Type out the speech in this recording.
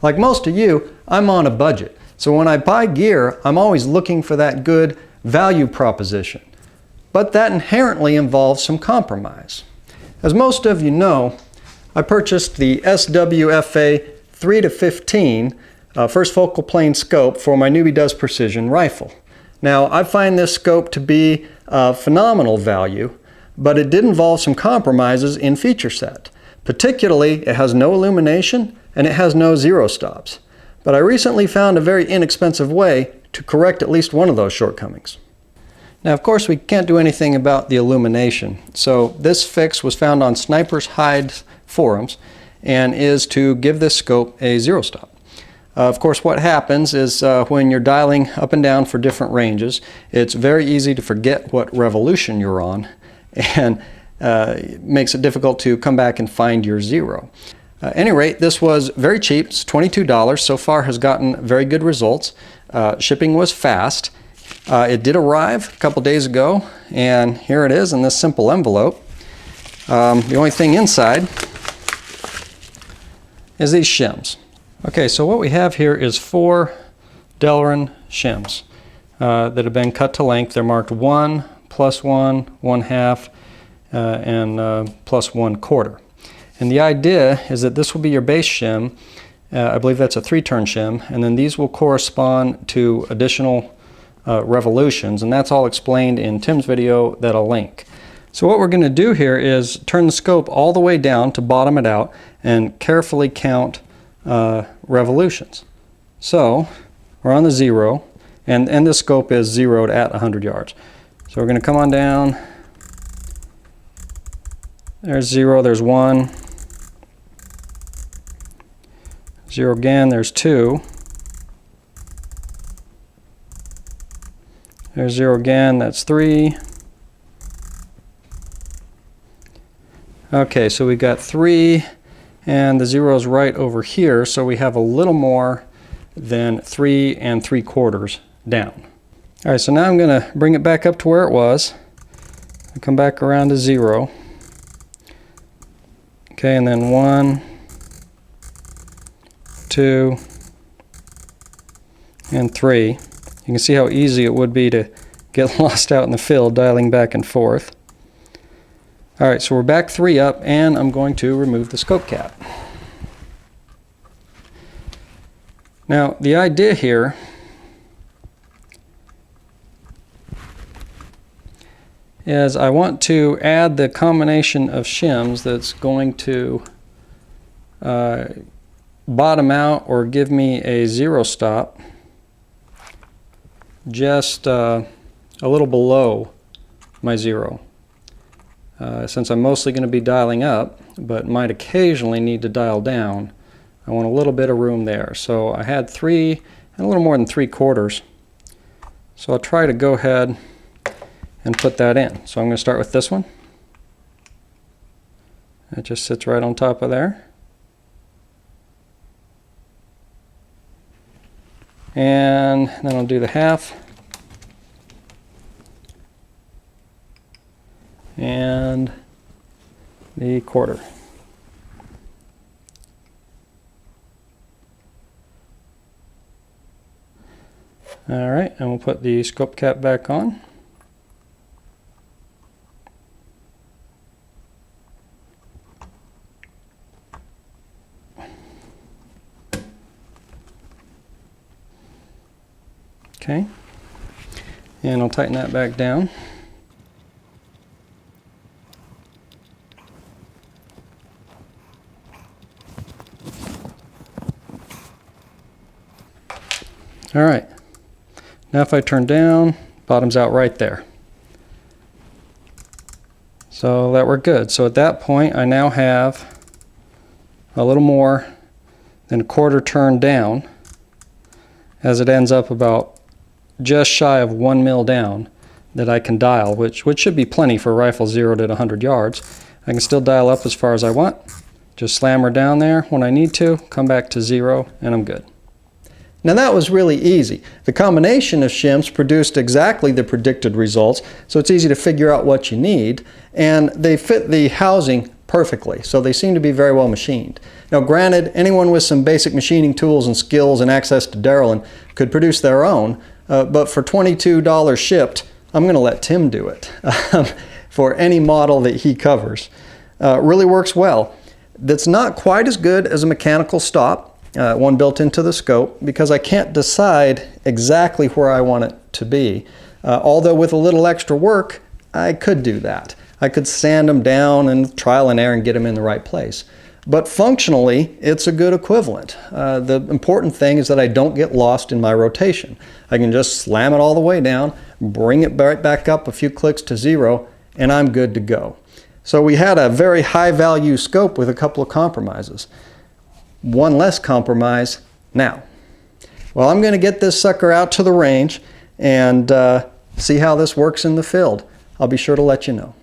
Like most of you, I'm on a budget. So when I buy gear, I'm always looking for that good value proposition. But that inherently involves some compromise. As most of you know, I purchased the SWFA 3-15 first focal plane scope for my Newbie Does Precision rifle. Now, I find this scope to be phenomenal value, but it did involve some compromises in feature set. Particularly, it has no illumination and it has no zero stops. But I recently found a very inexpensive way to correct at least one of those shortcomings. Now, of course, we can't do anything about the illumination. So this fix was found on Sniper's Hide forums and is to give this scope a zero stop. Of course, what happens is when you're dialing up and down for different ranges, it's very easy to forget what revolution you're on, and it makes it difficult to come back and find your zero. At any rate, this was very cheap. It's $22. So far has gotten very good results. Shipping was fast. It did arrive a couple days ago, and here it is in this simple envelope. The only thing inside is these shims. Okay, so what we have here is 4 Delrin shims that have been cut to length. They're marked 1, +1, 1/2, and +1/4. And the idea is that this will be your base shim. I believe that's a 3-turn shim, and then these will correspond to additional revolutions, and that's all explained in Tim's video that I'll link. So what we're going to do here is turn the scope all the way down to bottom it out and carefully count revolutions. So we're on the 0, and this scope is zeroed at 100 yards. So we're going to come on down. There's 0, there's 1. 0 again, there's 2. There's 0 again, that's 3. Okay, so we got 3, and the 0 is right over here, so we have a little more than 3 3/4 down. All right, so now I'm going to bring it back up to where it was. I'll come back around to 0. Okay, and then 1, 2, and 3. You can see how easy it would be to get lost out in the field dialing back and forth. All right, so we're back 3 up, and I'm going to remove the scope cap. Now, the idea here is I want to add the combination of shims that's going to bottom out or give me a zero stop just a little below my 0. Since I'm mostly going to be dialing up, but might occasionally need to dial down, I want a little bit of room there. So I had 3 and a little more than 3/4. So I'll try to go ahead and put that in. So I'm going to start with this one. It just sits right on top of there. And then I'll do the 1/2. And the 1/4. All right, and we'll put the scope cap back on. Okay, and I'll tighten that back down. All right, now if I turn down, bottom's out right there. So that worked good. So at that point, I now have a little more than a 1/4 turn down, as it ends up about just shy of 1 mil down that I can dial, which should be plenty for a rifle zeroed at 100 yards. I can still dial up as far as I want, just slam her down there when I need to, come back to 0, and I'm good. Now that was really easy. The combination of shims produced exactly the predicted results, so it's easy to figure out what you need, and they fit the housing perfectly, so they seem to be very well machined. Now granted, anyone with some basic machining tools and skills and access to Darylin could produce their own, but for $22 shipped, I'm going to let Tim do it for any model that he covers. Really works well. That's not quite as good as a mechanical stop, one built into the scope, because I can't decide exactly where I want it to be. Although with a little extra work, I could do that. I could sand them down and trial and error and get them in the right place. But functionally, it's a good equivalent. The important thing is that I don't get lost in my rotation. I can just slam it all the way down, bring it right back up a few clicks to 0, and I'm good to go. So we had a very high value scope with a couple of compromises. One less compromise now. Well, I'm going to get this sucker out to the range and see how this works in the field. I'll be sure to let you know.